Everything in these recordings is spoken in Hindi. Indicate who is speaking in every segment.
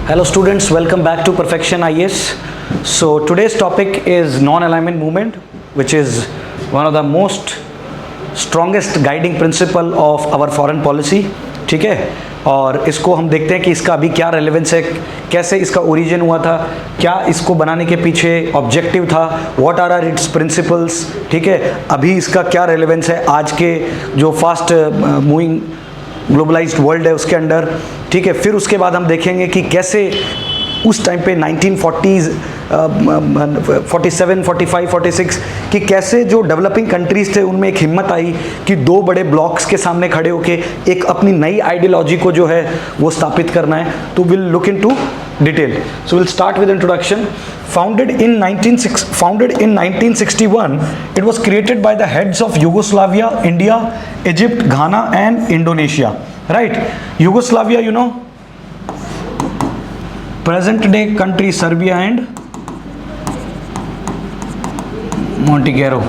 Speaker 1: Hello students, welcome back to Perfection IAS. So today's topic is non-alignment movement, which is one of the most strongest guiding principle of our foreign policy. ठीक है, और इसको हम देखते हैं कि इसका अभी क्या रेलेवेंस है, कैसे इसका ओरिजिन हुआ था, क्या इसको बनाने के पीछे ऑब्जेक्टिव था, व्हाट आर इट्स प्रिंसिपल्स. ठीक है, अभी इसका क्या रेलेवेंस है आज के जो फास्ट मूविंग ग्लोबलाइज्ड वर्ल्ड है उसके अंदर. ठीक है, फिर उसके बाद हम देखेंगे कि कैसे उस टाइम पे 1940s 47, 45, 46 कि कैसे जो डेवलपिंग कंट्रीज थे उनमें एक हिम्मत आई कि दो बड़े ब्लॉक्स के सामने खड़े होके एक अपनी नई आइडियोलॉजी को जो है वो स्थापित करना है. तो will look into detail. So will start with introduction. Founded in 1961, it was created by the heads of Yugoslavia, India, Egypt, Ghana and Indonesia. Right? Yugoslavia, you know, present day country Serbia and Montenegro.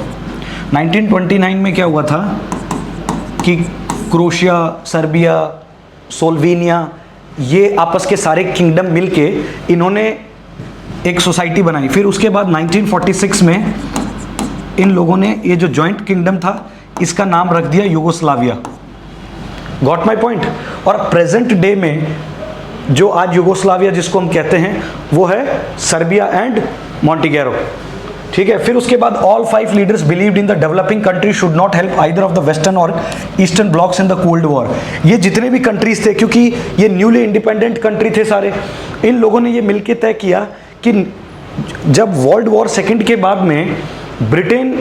Speaker 1: 1929 में क्या हुआ था कि क्रोशिया, सर्बिया, सोल्वेनिया, ये आपस के सारे किंगडम मिलके इन्होंने एक सोसाइटी बनाई. फिर उसके बाद 1946 में इन लोगों ने ये जो जॉइंट किंगडम था इसका नाम रख दिया यूगोस्लाविया. Got my point. और प्रेजेंट डे में जो आज यूगोस्लाविया जिसको हम कहते हैं वो है सर्बिया एंड मॉन्टेनेग्रो. ठीक है, फिर उसके बाद all 5 leaders believed in the developing country should not help either of the western और eastern blocs in the cold war. ये जितने भी कंट्रीज थे, क्योंकि ये न्यूली इंडिपेंडेंट कंट्री थे सारे, इन लोगों ने ये मिलकर तय किया कि जब वर्ल्ड वॉर सेकंड के बाद में ब्रिटेन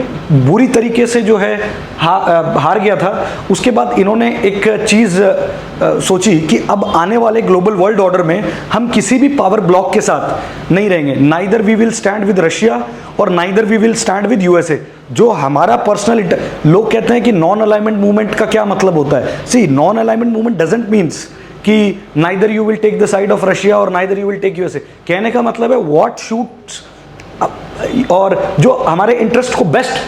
Speaker 1: बुरी तरीके से जो है हार गया था, उसके बाद इन्होंने एक चीज़ सोची कि अब आने वाले ग्लोबल वर्ल्ड ऑर्डर में हम किसी भी पावर ब्लॉक के साथ नहीं रहेंगे. Neither we will stand with Russia और neither we will stand with USA. जो हमारा पर्सनल लोग कहते हैं कि नॉन अलाइनमेंट मूवमेंट का क्या मतलब होता है. See, non alignment movement doesn't means कि neither you will take the side of Russia और neither you will take USA. कहने का मतलब है व्हाट शूट्स और जो हमारे इंटरेस्ट को बेस्ट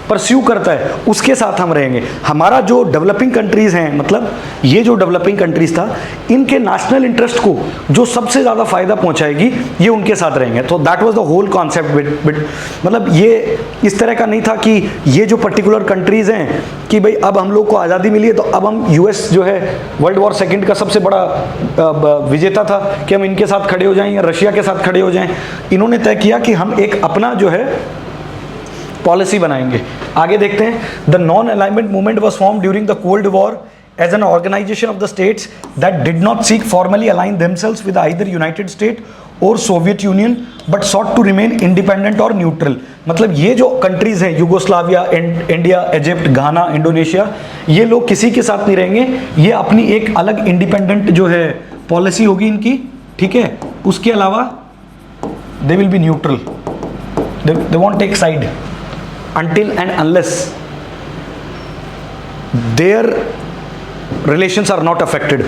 Speaker 1: परस्यू करता है उसके साथ हम रहेंगे. हमारा जो डेवलपिंग कंट्रीज हैं, मतलब ये जो डेवलपिंग कंट्रीज था, इनके नेशनल इंटरेस्ट को जो सबसे ज़्यादा फायदा पहुंचाएगी ये उनके साथ रहेंगे. तो that was the whole concept. मतलब ये इस तरह का नहीं था कि ये जो पर्टिकुलर कंट्रीज हैं कि भाई अब हम लोग को आज़ादी मिली है तो अब हम यूएस जो है वर्ल्ड वॉर सेकेंड का सबसे बड़ा विजेता था कि हम इनके साथ खड़े हो जाएं या रशिया के साथ खड़े हो जाएं. इन्होंने तय किया कि हम एक अपना जो है पॉलिसी बनाएंगे. आगे देखते हैं. The non alignment movement was form during the cold war as an organization of the states that did not seek formally align themselves with either United State और Soviet Union but sought to remain independent और न्यूट्रल. मतलब ये जो कंट्रीज हैं Yugoslavia, India, Egypt, Ghana, Indonesia, ये लोग किसी के साथ नहीं रहेंगे. ये अपनी एक अलग इंडिपेंडेंट जो है पॉलिसी होगी इनकी. ठीक है, उसके अलावा they will be neutral. They won't take side until and unless their relations are not affected.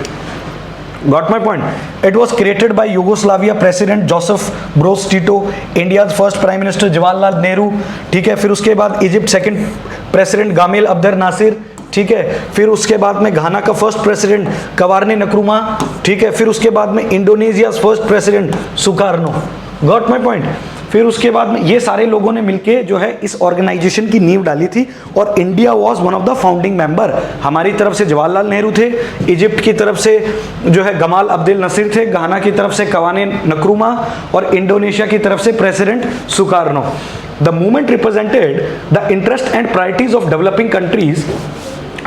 Speaker 1: Got my point? It was created by Yugoslavia President Joseph Broz Tito, India's first Prime Minister Jawaharlal Nehru. ठीक है, फिर उसके बाद Egypt second president Gamal Abdel Nasser. ठीक है, फिर उसके बाद में घाना का फर्स्ट प्रेसिडेंट कवारने नक्रुमा. ठीक है, फिर उसके बाद में Indonesia first president Sukarno. Got my point. फिर उसके बाद में ये सारे लोगों ने मिलके जो है इस ऑर्गेनाइजेशन की नींव डाली थी और India was one of the founding member. हमारी तरफ से जवाहरलाल नेहरू थे, इजिप्ट की तरफ से जो है गमाल अब्देल नसीर थे, घाना की तरफ से कवाने नक्रुमा और इंडोनेशिया की तरफ से president Sukarno. The movement represented the interest and priorities of developing countries.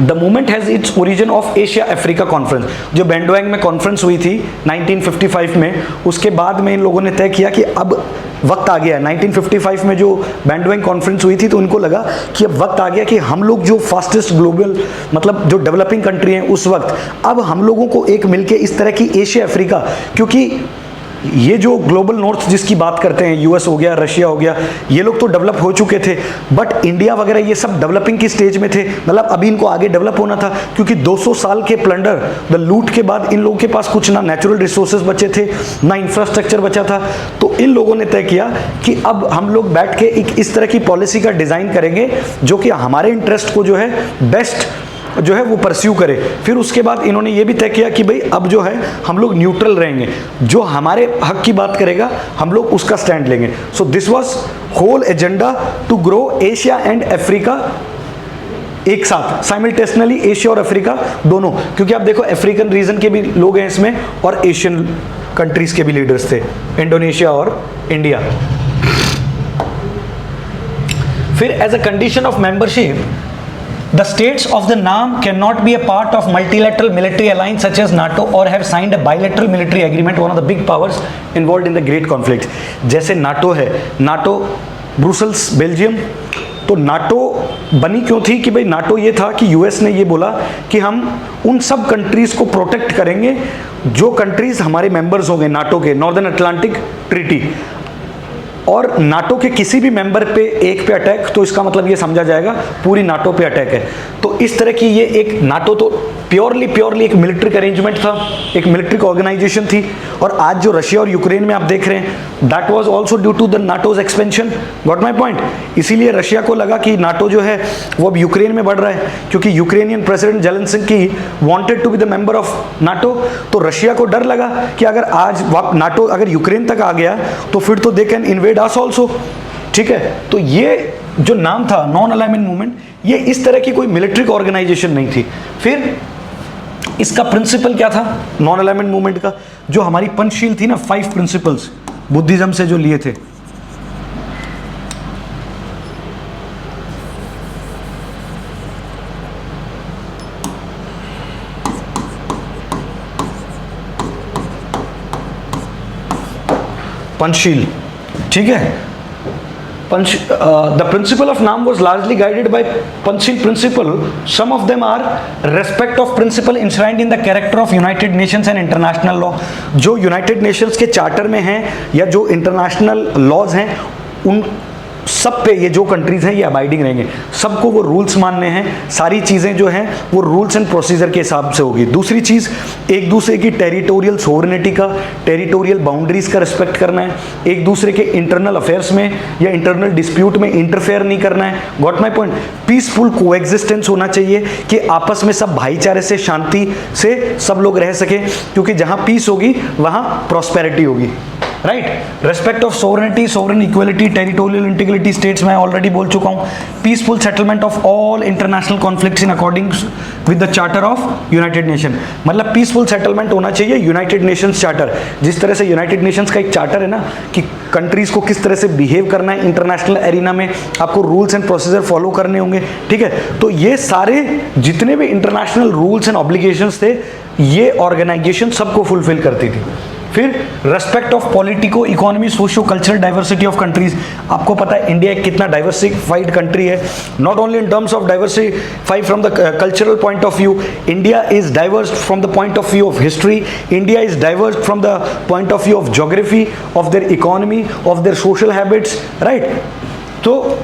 Speaker 1: The movement has its origin of Asia Africa conference. जो बैंडवांग में कॉन्फ्रेंस हुई थी 1955 में, उसके बाद में इन लोगों ने तय किया कि अब वक्त आ गया है. 1955 में जो बैंडवांग कॉन्फ्रेंस हुई थी तो उनको लगा कि अब वक्त आ गया कि हम लोग जो फास्टेस्ट ग्लोबल मतलब जो डेवलपिंग कंट्री हैं उस वक्त, अब हम लोगों को एक मिलके इस तरह की एशिया अफ्रीका, क्योंकि ये जो ग्लोबल नॉर्थ जिसकी बात करते हैं, यूएस हो गया, रशिया हो गया, ये लोग तो डेवलप हो चुके थे, बट इंडिया वगैरह ये सब डेवलपिंग की स्टेज में थे. मतलब अभी इनको आगे डेवलप होना था, क्योंकि 200 साल के प्लंडर द लूट के बाद इन लोगों के पास कुछ ना नेचुरल रिसोर्सेज बचे थे, ना इंफ्रास्ट्रक्चर बचा था. तो इन लोगों ने तय किया कि अब हम लोग बैठ के एक इस तरह की पॉलिसी का डिज़ाइन करेंगे जो कि हमारे इंटरेस्ट को जो है बेस्ट जो है वो परस्यू करे। फिर उसके बाद इन्होंने ये भी तय किया कि भाई अब जो है हम लोग न्यूट्रल रहेंगे, जो हमारे हक की बात करेगा हम लोग उसका स्टैंड लेंगे। So this was whole agenda to grow Asia and Africa एक साथ, साइमल्टेनियसली एशिया और अफ्रीका दोनों, क्योंकि आप देखो अफ्रीकन रीजन के भी लोग हैं इसमें और एशियन कंट्रीज के भी लीडर्स थे, इंडोनेशिया और इंडिया। फिर as a condition of membership, the states of the NAM cannot be a part of multilateral military alliance such as NATO or have signed a bilateral military agreement, one of the big powers involved in the great conflict। जैसे NATO है, NATO ब्रुसेल्स बेल्जियम, तो नाटो बनी क्यों थी कि भाई नाटो ये था कि यूएस ने ये बोला कि हम उन सब कंट्रीज को प्रोटेक्ट करेंगे जो कंट्रीज हमारे मेंबर्स होंगे नाटो के, नॉर्दर्न अटलांटिक ट्रीटी, और नाटो के किसी भी मेंबर पे एक पे अटैक तो इसका मतलब ये समझा जाएगा पूरी नाटो पे अटैक है। तो इस तरह की ये एक नाटो तो प्योरली एक मिलिट्री अरेंजमेंट था, एक मिलिट्री ऑर्गेनाइजेशन थी। और आज जो रशिया और यूक्रेन में आप देख रहे हैं, that was also due to the NATO's expansion. Got my point. इसीलिए रशिया को लगा कि नाटो जो है वो अब यूक्रेन में बढ़ रहा है, क्योंकि Ukrainian president Zelensky wanted to be the member of NATO. तो रशिया को डर लगा कि अगर आज नाटो अगर यूक्रेन तक आ गया तो फिर तो they can invade us also. ठीक है, तो ये जो नाम था नॉन अलाइनमेंट मूवमेंट, ये इस तरह की कोई मिलिट्री ऑर्गेनाइजेशन नहीं थी। फिर इसका प्रिंसिपल क्या था नॉन अलाइनमेंट मूवमेंट का, जो हमारी पंचशील थी ना, 5 प्रिंसिपल्स बुद्धिज्म से जो लिए थे। पंचशील, ठीक है। the principle of NAM was largely guided by Panchsheel principle. Some of them are respect of principle enshrined in the character of United Nations and international law। जो United Nations के चार्टर में हैं या जो इंटरनेशनल लॉज हैं, उन सब पे ये जो कंट्रीज हैं ये अबाइडिंग रहेंगे, सबको वो रूल्स मानने हैं, सारी चीज़ें जो हैं वो रूल्स एंड प्रोसीजर के हिसाब से होगी। दूसरी चीज़, एक दूसरे की टेरिटोरियल सोवरेनिटी का, टेरिटोरियल बाउंड्रीज का रिस्पेक्ट करना है, एक दूसरे के इंटरनल अफेयर्स में या इंटरनल डिस्प्यूट में इंटरफेयर नहीं करना है। Got my point. Peaceful coexistence होना चाहिए कि आपस में सब भाईचारे से, शांति से सब लोग रह सके, क्योंकि जहाँ पीस होगी वहाँ प्रॉस्पेरिटी होगी। Right. Respect of sovereignty, sovereign equality, territorial integrity states में ऑलरेडी बोल चुका हूँ। Peaceful settlement of all international conflicts in according with the charter of United nation. मतलब पीसफुल सेटलमेंट होना चाहिए यूनाइटेड नेशंस चार्टर। जिस तरह से यूनाइटेड नेशंस का एक चार्टर है ना कि कंट्रीज को किस तरह से बिहेव करना है इंटरनेशनल एरिना में, आपको रूल्स एंड प्रोसीजर फॉलो करने होंगे। ठीक है, तो ये सारे जितने भी इंटरनेशनल रूल्स एंड ऑब्लिगेशंस थे, ये ऑर्गेनाइजेशन सबको फुलफिल करती थी। फिर respect of politico economy, socio cultural diversity of countries. आपको पता है इंडिया एक कितना डाइवर्सिफाइड कंट्री है, not only in terms of diversified from the cultural point of view, India is diverse from the point of view of history, India is diverse from the point of view of geography, of their economy, of their social habits. Right, तो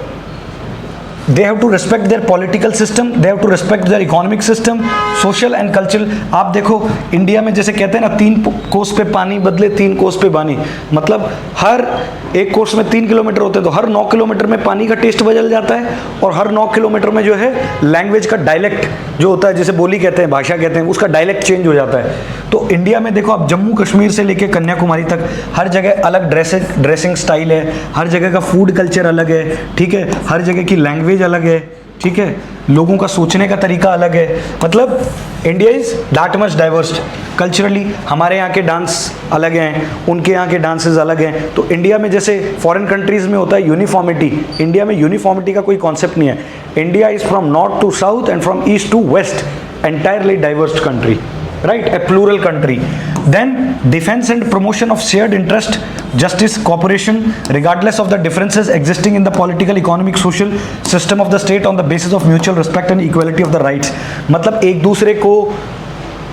Speaker 1: they have to respect their political system, they have to respect their economic system, social and cultural। आप देखो इंडिया में जैसे कहते हैं ना, 3 कोस पे पानी बदले 3 कोस पे बानी, मतलब हर एक कोस में 3 किलोमीटर होते हैं, तो हर 9 किलोमीटर में पानी का टेस्ट बदल जाता है, और हर 9 किलोमीटर में जो है लैंग्वेज का डायलेक्ट जो होता है, जैसे बोली कहते हैं, भाषा कहते हैं, उसका डायलेक्ट चेंज हो जाता है। तो इंडिया में देखो आप जम्मू कश्मीर से लेकर कन्याकुमारी तक हर जगह अलग ड्रेसिंग स्टाइल है, हर जगह का फूड कल्चर अलग है। ठीक है, हर जगह की लैंग्वेज अलग है। ठीक है, लोगों का सोचने का तरीका अलग है। मतलब India is that much diverse culturally. हमारे यहाँ के डांस अलग हैं, उनके यहाँ के डांसेस अलग हैं। तो इंडिया में जैसे फॉरेन कंट्रीज में होता है यूनिफॉर्मिटी, इंडिया में यूनिफॉर्मिटी का कोई कॉन्सेप्ट नहीं है। India is from north to south and from east to west, entirely diverse country, right? A plural country. Then defense and promotion of shared interest, justice, cooperation, regardless of the differences existing in the political, economic, social system of the state on the basis of mutual respect and equality of the rights। मतलब एक दूसरे को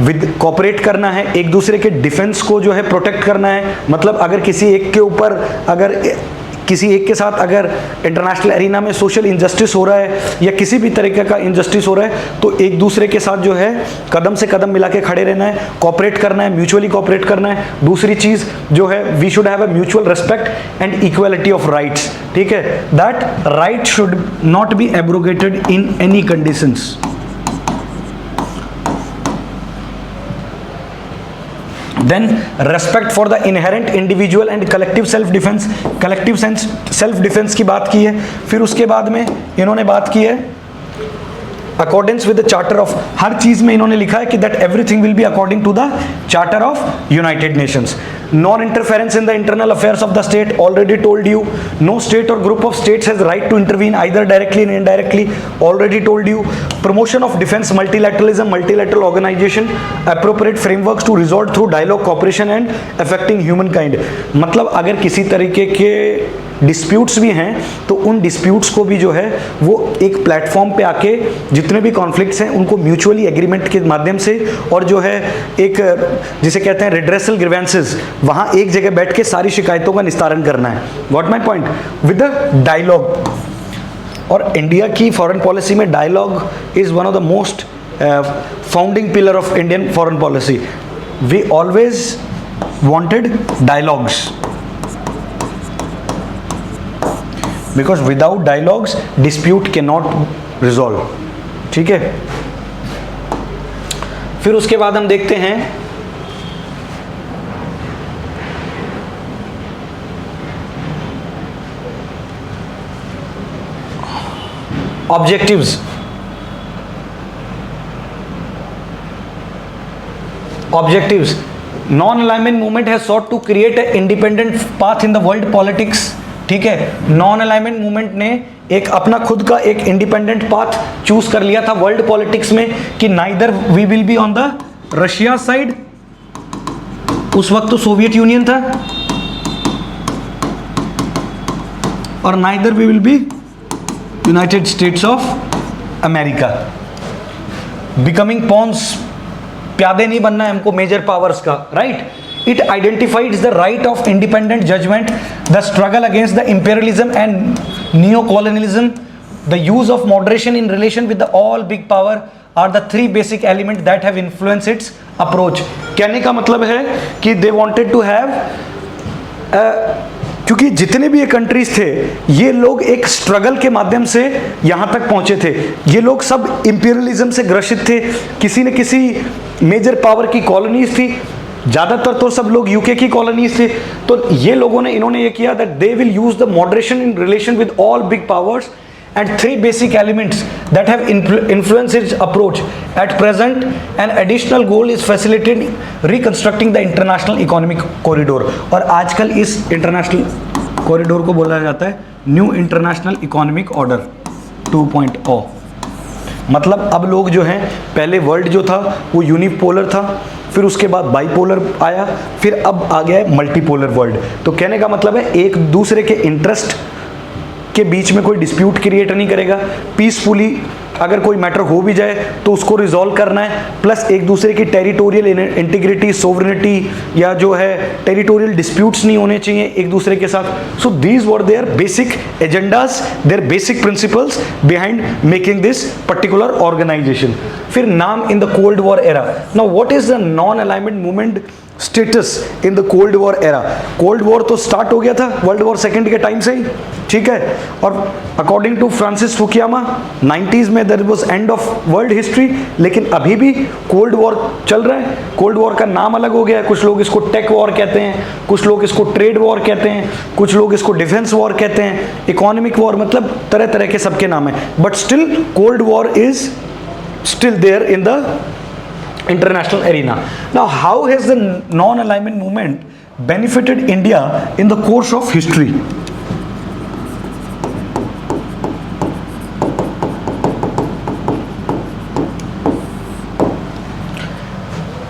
Speaker 1: विद कॉपरेट करना है, एक दूसरे के डिफेंस को जो है प्रोटेक्ट करना है। मतलब अगर किसी एक के ऊपर, अगर किसी एक के साथ अगर इंटरनेशनल एरिना में सोशल इंजस्टिस हो रहा है या किसी भी तरीके का इंजस्टिस हो रहा है, तो एक दूसरे के साथ जो है कदम से कदम मिला के खड़े रहना है, कॉपरेट करना है, म्यूचुअली कॉपरेट करना है। दूसरी चीज़ जो है, we should have a mutual respect and equality of rights. ठीक है, that right should not be abrogated in any conditions. Then respect for the inherent individual and collective self defence, collective self defence की बात की है। फिर उसके बाद में इन्होंने बात की है accordings with the charter of, हर चीज में इन्होंने लिखा है कि that everything will be according to the charter of United Nations. Non interference in the internal affairs of the state, already told you. No state or group of states has right to intervene either directly and indirectly, already told you. Promotion of defence multilateralism, multilateral organisation, appropriate frameworks to resolve through dialogue cooperation and affecting human kind. मतलब अगर किसी तरीके के डिस्प्यूट्स भी हैं तो उन डिस्प्यूट्स को भी जो है वो एक प्लेटफॉर्म पे आके जितने भी कॉन्फ्लिक्ट्स हैं उनको म्यूचुअली एग्रीमेंट के माध्यम से और जो है एक जिसे कहते हैं रिड्रेसल ग्रीवेंसेस, वहाँ एक जगह बैठ के सारी शिकायतों का निस्तारण करना है। What my point, with the dialogue. और इंडिया की फॉरेन पॉलिसी में dialogue is one of the most founding pillar of Indian foreign policy. We always wanted dialogues, because without dialogues dispute can not resolve. ठीक है, फिर उसके बाद हम देखते हैं objectives. Objectives, non alignment movement has sought to create a independent path in the world politics. ठीक है, नॉन अलाइनमेंट मूवमेंट ने एक अपना खुद का एक इंडिपेंडेंट पाथ चूज कर लिया था वर्ल्ड पॉलिटिक्स में कि neither we will be on the Russia side, उस वक्त तो सोवियत यूनियन था, और neither we will be United States of America. Becoming pawns, प्यादे नहीं बनना है हमको मेजर पावर्स का, right. It identifies the right of independent judgment, the struggle against the imperialism and neo-colonialism, the use of moderation in relation with the all big power are the three basic elements that have influenced its approach. कहने का मतलब है कि they wanted to have क्योंकि जितने भी ये कंट्रीज थे ये लोग एक स्ट्रगल के माध्यम से यहाँ तक पहुँचे थे। ये लोग सब इंपीरियलिज्म से ग्रसित थे, किसी न किसी मेजर पावर की कॉलोनीज थी, ज़्यादातर तो सब लोग यूके की कॉलोनीज थे। तो ये लोगों ने इन्होंने ये किया that they will use the moderation in relation with all big powers and three basic elements that have influenced its approach. At present, an additional goal is facilitating reconstructing the international economic corridor. और आजकल इस इंटरनेशनल कॉरिडोर को बोला जाता है न्यू इंटरनेशनल इकोनॉमिक ऑर्डर 2.0। मतलब अब लोग जो हैं, पहले वर्ल्ड जो था वो यूनिपोलर था, फिर उसके बाद बाइपोलर आया, फिर अब आ गया है मल्टीपोलर वर्ल्ड। तो कहने का मतलब है एक दूसरे के इंटरेस्ट के बीच में कोई डिस्प्यूट क्रिएट नहीं करेगा, पीसफुली अगर कोई मैटर हो भी जाए तो उसको रिजॉल्व करना है, प्लस एक दूसरे की टेरिटोरियल इंटीग्रिटी, सोवरेनिटी या जो है टेरिटोरियल डिस्प्यूट्स नहीं होने चाहिए एक दूसरे के साथ। So these were their basic agendas, their basic principles behind making this particular organization. फिर NAM in the cold war era. Now what is the non alignment movement status in the cold war era? Cold war तो स्टार्ट हो गया था वर्ल्ड वॉर सेकेंड के टाइम से ही, ठीक है, और according to Francis Fukuyama 90s में there was end of world history, लेकिन अभी भी कोल्ड वॉर चल रहा है। कोल्ड वॉर का नाम अलग हो गया है, कुछ लोग इसको टेक वॉर कहते हैं, कुछ लोग इसको ट्रेड वॉर कहते हैं, कुछ लोग इसको डिफेंस वॉर कहते हैं, इकोनॉमिक वॉर, मतलब तरह तरह के सबके नाम है, but still cold war is still there in the international arena. Now, how has the non-alignment movement benefited India in the course of history?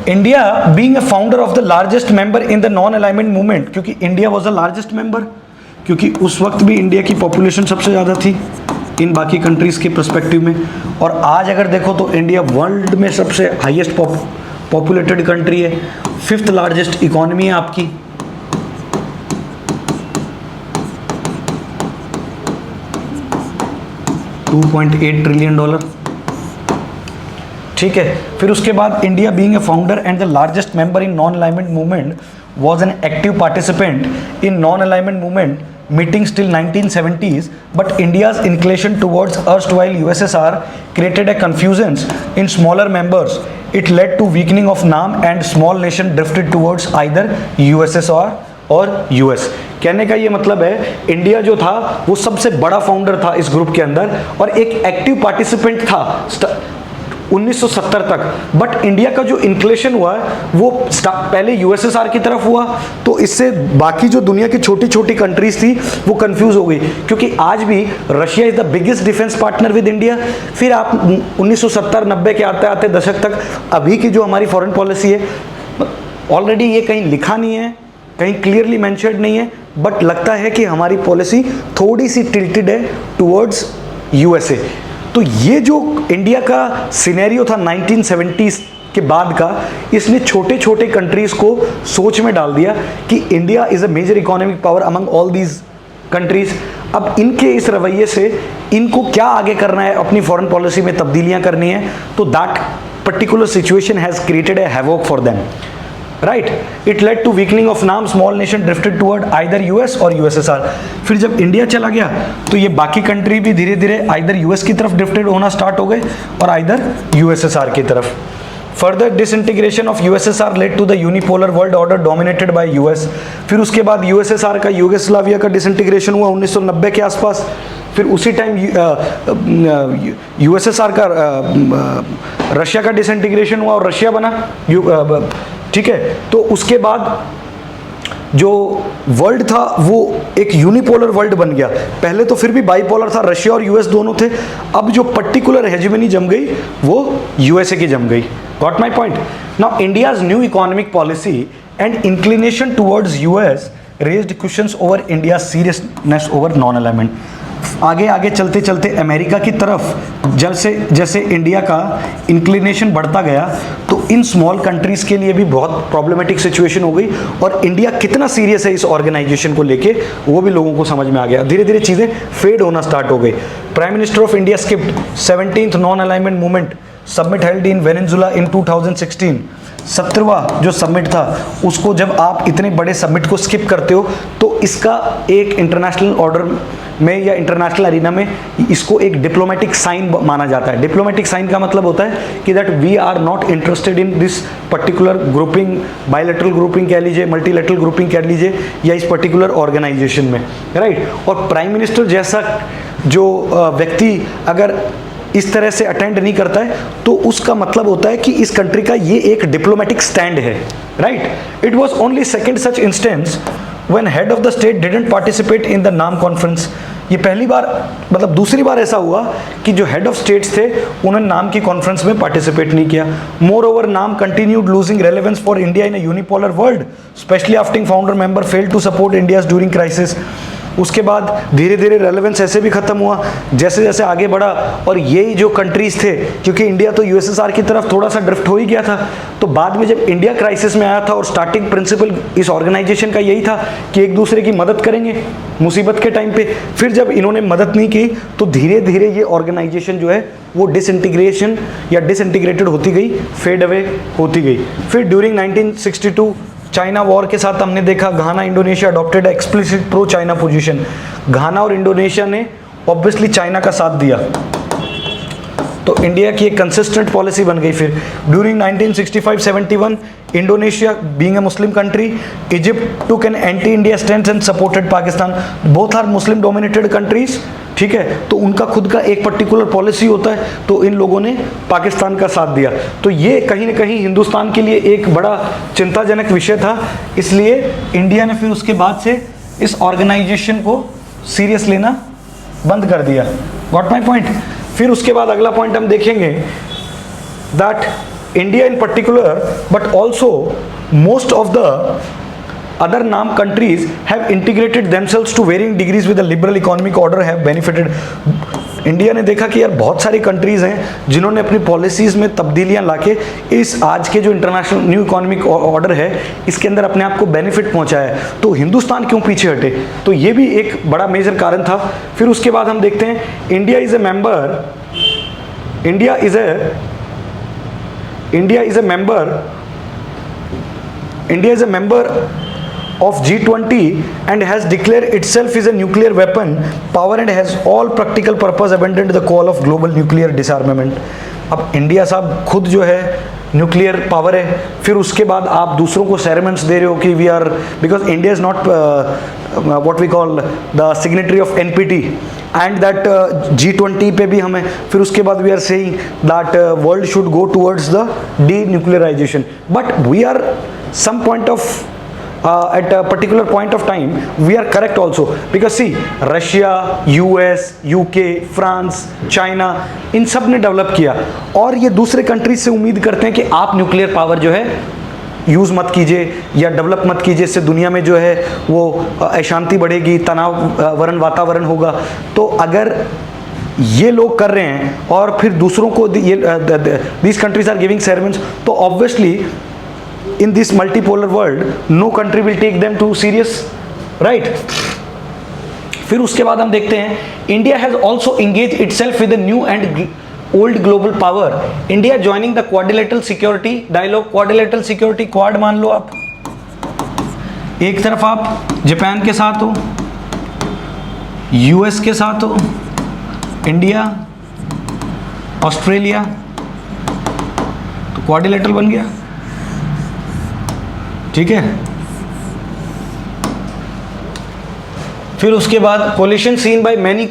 Speaker 1: India being a founder of the largest member in the non-alignment movement, क्योंकि India was the largest member, क्योंकि उस वक्त भी इंडिया की पॉपुलेशन सबसे ज़्यादा थी इन बाकी कंट्रीज़ के पर्सपेक्टिव में, और आज अगर देखो तो इंडिया वर्ल्ड में सबसे हाईएस्ट पॉपुलेटेड कंट्री है, 5th लार्जेस्ट इकोनॉमी है आपकी। $2.8 ट्रिलियन, ठीक है। फिर उसके बाद India being a founder and the largest member in non alignment movement was an active participant in non-alignment movement meetings till 1970s, but India's inclination towards erstwhile USSR created a confusion in smaller members. It led to weakening of NAM and small nation drifted towards either USSR और US. कहने का ये मतलब है इंडिया जो था वो सबसे बड़ा फाउंडर था इस ग्रुप के अंदर और एक एक्टिव पार्टिसिपेंट था 1970 तक, बट इंडिया का जो इंक्लेशन हुआ है वो पहले यूएसएसआर की तरफ हुआ, तो इससे बाकी जो दुनिया की छोटी छोटी कंट्रीज थी वो कंफ्यूज हो गई, क्योंकि आज भी Russia is the biggest defence partner with India. फिर आप 1970-90 के आते आते दशक तक अभी की जो हमारी फॉरेन पॉलिसी है, ऑलरेडी ये कहीं लिखा नहीं है, कहीं क्लियरली मेंशन्ड नहीं है, बट लगता है कि हमारी पॉलिसी थोड़ी सी टिल्टेड है टुवर्ड्स यूएसए। तो ये जो इंडिया का सिनेरियो था 1970s के बाद का, इसने छोटे छोटे कंट्रीज को सोच में डाल दिया कि India is a major economic power among all these countries. अब इनके इस रवैये से इनको क्या आगे करना है, अपनी फॉरेन पॉलिसी में तब्दीलियां करनी है, तो that particular situation has created a havoc for them, right. It led to weakening of NAM, small nation drifted toward either US or USSR. फिर जब इंडिया चला गया तो ये बाकी कंट्री भी धीरे धीरे आइदर यूएस की तरफ ड्रिफ्टेड होना स्टार्ट हो गए और आइदर यूएसएसआर की तरफ। Further disintegration of USSR led to the unipolar world order dominated by US. फिर उसके बाद यूएसएसआर का, यूगोस्लाविया का डिसइंटीग्रेशन हुआ 1990 के आसपास। फिर उसी टाइम यूएसएसआर का रशिया का डिसइंटीग्रेशन हुआ और रशिया बना, ठीक है। तो उसके बाद जो वर्ल्ड था वो एक यूनिपोलर वर्ल्ड बन गया। पहले तो फिर भी बाईपोलर था, रशिया और यूएस दोनों थे। अब जो पर्टिकुलर हेजेमनी जम गई वो यूएसए की जम गई। Got my point? Now India's new economic policy and inclination towards US raised questions over India seriousness over non alignment. आगे आगे चलते चलते अमेरिका की तरफ जैसे जैसे इंडिया का इंक्लिनेशन बढ़ता गया तो इन स्मॉल कंट्रीज़ के लिए भी बहुत प्रॉब्लमेटिक सिचुएशन हो गई, और इंडिया कितना सीरियस है इस ऑर्गेनाइजेशन को लेके वो भी लोगों को समझ में आ गया। धीरे धीरे चीज़ें फेड होना स्टार्ट हो गई। Prime minister of India skipped 17th non alignment movement summit held in Venezuela in 2016। 17वां जो सबमिट था उसको जब आप इतने बड़े सबमिट को स्किप करते हो तो इसका एक इंटरनेशनल ऑर्डर में या इंटरनेशनल अरीना में इसको एक डिप्लोमेटिक साइन माना जाता है। डिप्लोमेटिक साइन का मतलब होता है कि that we are not interested in this particular grouping, bilateral grouping कह लीजिए, मल्टीलैटरल ग्रुपिंग कह लीजिए, या इस पर्टिकुलर ऑर्गेनाइजेशन में, राइट। और प्राइम मिनिस्टर जैसा जो व्यक्ति अगर इस तरह से अटेंड नहीं करता है तो उसका मतलब होता है कि इस कंट्री का ये एक डिप्लोमेटिक स्टैंड है, right. It was only second such instance when head of the state didn't participate in the नाम कॉन्फ्रेंस। ये पहली बार, मतलब दूसरी बार ऐसा हुआ कि जो हेड ऑफ स्टेट्स थे उन्होंने नाम की कॉन्फ्रेंस में पार्टिसिपेट नहीं किया। Moreover NAM continued losing relevance for India in a unipolar world, specially after founder member failed to support India during crisis. उसके बाद धीरे धीरे रेलेवेंस ऐसे भी खत्म हुआ जैसे जैसे आगे बढ़ा, और यही जो कंट्रीज थे, क्योंकि इंडिया तो यूएसएसआर की तरफ थोड़ा सा ड्रिफ्ट हो ही गया था, तो बाद में जब इंडिया क्राइसिस में आया था और स्टार्टिंग प्रिंसिपल इस ऑर्गेनाइजेशन का यही था कि एक दूसरे की मदद करेंगे मुसीबत के टाइम पे, फिर जब इन्होंने मदद नहीं की तो धीरे धीरे ये ऑर्गेनाइजेशन जो है वो डिसइंटीग्रेशन या डिसइंटीग्रेटेड होती गई, फेड अवे होती गई। फिर ड्यूरिंग 1962 चाइना वॉर के साथ हमने देखा Ghana Indonesia adopted explicit pro China position. Ghana और इंडोनेशिया ने ऑब्वियसली चाइना का साथ दिया, तो इंडिया की एक कंसिस्टेंट पॉलिसी बन गई। फिर during 1965-71 Indonesia being a Muslim country, Egypt took an anti India stand and supported Pakistan. Both are Muslim dominated countries, ठीक है, तो उनका खुद का एक पर्टिकुलर पॉलिसी होता है, तो इन लोगों ने पाकिस्तान का साथ दिया। तो ये कहीं ना कहीं हिंदुस्तान के लिए एक बड़ा चिंताजनक विषय था, इसलिए इंडिया ने फिर उसके बाद से इस ऑर्गेनाइजेशन को सीरियस लेना बंद कर दिया। Got my point? फिर उसके बाद अगला पॉइंट हम देखेंगे that India in particular but also most of the other NAM countries have integrated themselves to varying degrees with the liberal economic order have benefited. India ने देखा कि यार बहुत सारी कंट्रीज हैं जिन्होंने अपनी पॉलिसीज़ में तब्दीलियां लाके इस आज के जो इंटरनेशनल न्यू इकोनॉमिक ऑर्डर है इसके अंदर अपने आप को बेनिफिट पहुंचाया है, तो हिंदुस्तान क्यों पीछे हटे? तो ये भी एक बड़ा मेजर कारण था। फिर उसके बाद हम देखते हैं India is a member of G20 and has declared itself is a nuclear weapon power and has all practical purpose abandoned the call of global nuclear disarmament. अब इंडिया साहब खुद जो है न्यूक्लियर पावर है, फिर उसके बाद आप दूसरों को सेरेमंट्स दे रहे हो कि we are, because India is not what we call the signatory of NPT and that G20 पे भी हमें, फिर उसके बाद we are saying that world should go towards the denuclearization, but we are some point of at a particular point of time we are correct also, because see Russia, US, UK, France, China, इन सब ने डेवलप किया और ये दूसरे कंट्रीज से उम्मीद करते हैं कि आप न्यूक्लियर पावर जो है यूज़ मत कीजिए या डेवलप मत कीजिए, इससे दुनिया में जो है वो अशांति बढ़ेगी, तनाव वरण वातावरण होगा। तो अगर ये लोग कर रहे हैं और फिर दूसरों को these countries are giving sermons, तो obviously in this multipolar world no country will take them too serious, right? फिर उसके बाद हम देखते हैं India has also engaged itself with a new and old global power. India joining the quadrilateral security dialogue. Quadrilateral security, quad मान लो आप, एक तरफ आप जापान के साथ हो, यूएस के साथ हो, इंडिया, ऑस्ट्रेलिया, तो क्वाड्रिलेटरल बन गया, ठीक है। फिर उसके बाद कोलिशन सीन बाय मैनी,